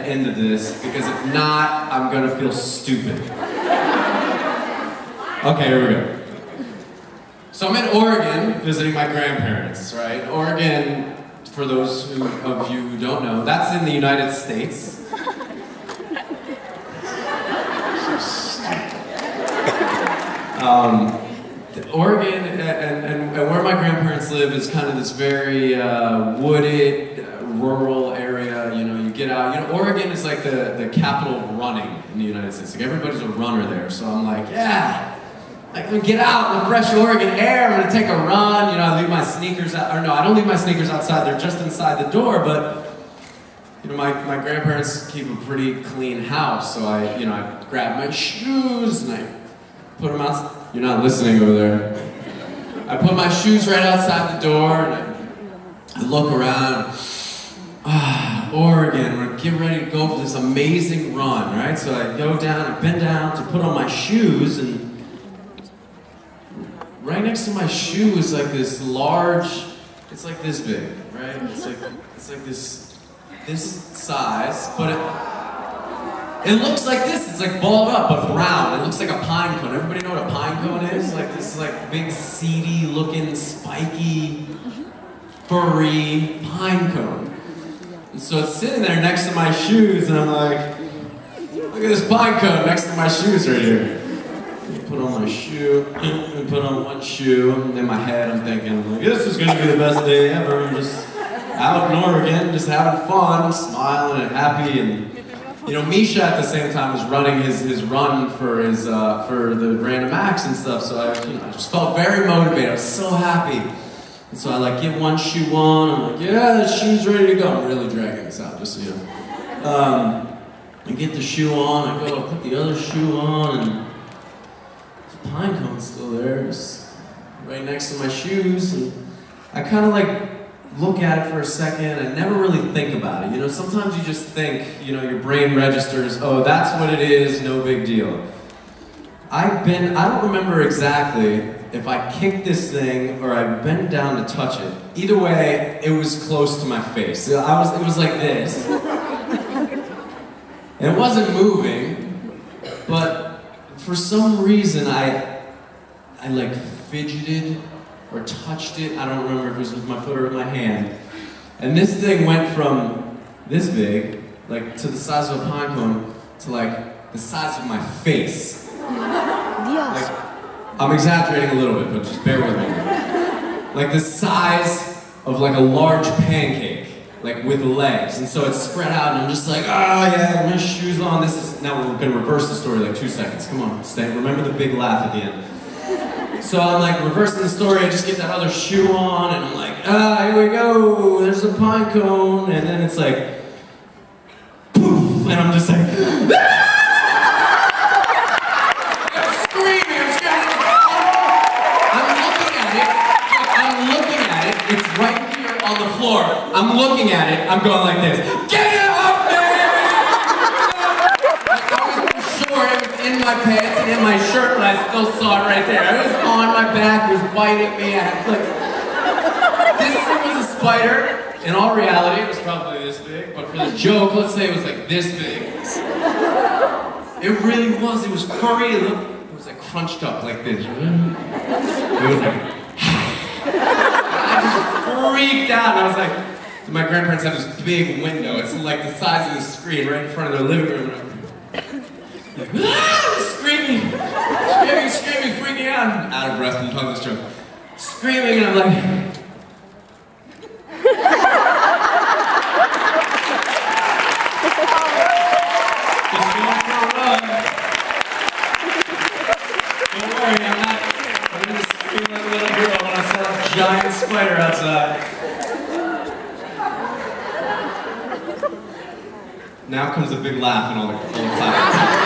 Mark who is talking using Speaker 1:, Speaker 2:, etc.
Speaker 1: the end of this, because if not, I'm gonna feel stupid. Okay, here we go. So I'm in Oregon visiting my grandparents, right? Oregon, for those of you who don't know, that's in the United States. Oregon and where my grandparents live is kind of this very wooded, rural area. You know, you get out. You know, Oregon is like the capital of running in the United States. Like everybody's a runner there. So I'm like, yeah. Like, I'm gonna get out in the fresh Oregon air, I'm gonna take a run, you know, I leave my sneakers out, or no, I don't leave my sneakers outside, they're just inside the door, but, you know, my grandparents keep a pretty clean house, so I grab my shoes, and I put them out, you're not listening over there. I put my shoes right outside the door, and I look around, Oregon, we're getting ready to go for this amazing run, right? So I go down, I bend down to put on my shoes, and right next to my shoe is like this large, it's like this big, right? It's like this size, but it looks like this. It's like balled up but brown. It looks like a pine cone. Everybody know what a pine cone is? Like this like big seedy looking, spiky, furry pine cone. And so it's sitting there next to my shoes, and I'm like, look at this pine cone next to my shoes right here. Put on my shoe, and put on one shoe, and in my head I'm thinking, like, this is gonna be the best day ever. I'm just out in Oregon, just having fun, smiling and happy, and you know, Misha at the same time was running his run for the random acts and stuff, so I just felt very motivated. I was so happy. And so I like get one shoe on, I'm like, yeah, the shoe's ready to go. I'm really dragging this out, just so you know. I get the shoe on, I go put the other shoe on, and pine cone's still there, just right next to my shoes, and I kind of like look at it for a second. I never really think about it. You know, sometimes you just think, you know, your brain registers, oh, that's what it is, no big deal. I don't remember exactly if I kicked this thing or I bent down to touch it. Either way, it was close to my face. It was like this. And it wasn't moving, but for some reason, I like fidgeted or touched it. I don't remember if it was with my foot or with my hand. And this thing went from this big, like to the size of a pine cone, to like the size of my face. Like, I'm exaggerating a little bit, but just bear with me. Like the size of like a large pancake, like with legs. And so it's spread out, and I'm just like, oh yeah, my shoes on. Now we're gonna reverse the story like 2 seconds. Come on, stay. Remember the big laugh at the end. So I'm like reversing the story, I just get that other shoe on, and I'm like, here we go, there's a pine cone, and then it's like, poof, and I'm just like, I'm screaming, I'm looking at it, it's right here on the floor. I'm looking at it, I'm going like this, get it off me! It was in my pants and in my shirt, but I still saw it right there. It was on my back, it was biting me. This thing was a spider. In all reality, it was probably this big, but for the joke, let's say it was like this big. It really was. It was furry. It was like crunched up like this. It was like, I just freaked out, and I was like, my grandparents have this big window. It's like the size of the screen right in front of their living room. Like, screaming, freaking out. I'm out of breath from telling this joke. Screaming, and I'm like, just going for a run. Don't worry, I'm gonna scream like a little girl when I saw a giant spider outside. Now comes a big laugh and all the clapping.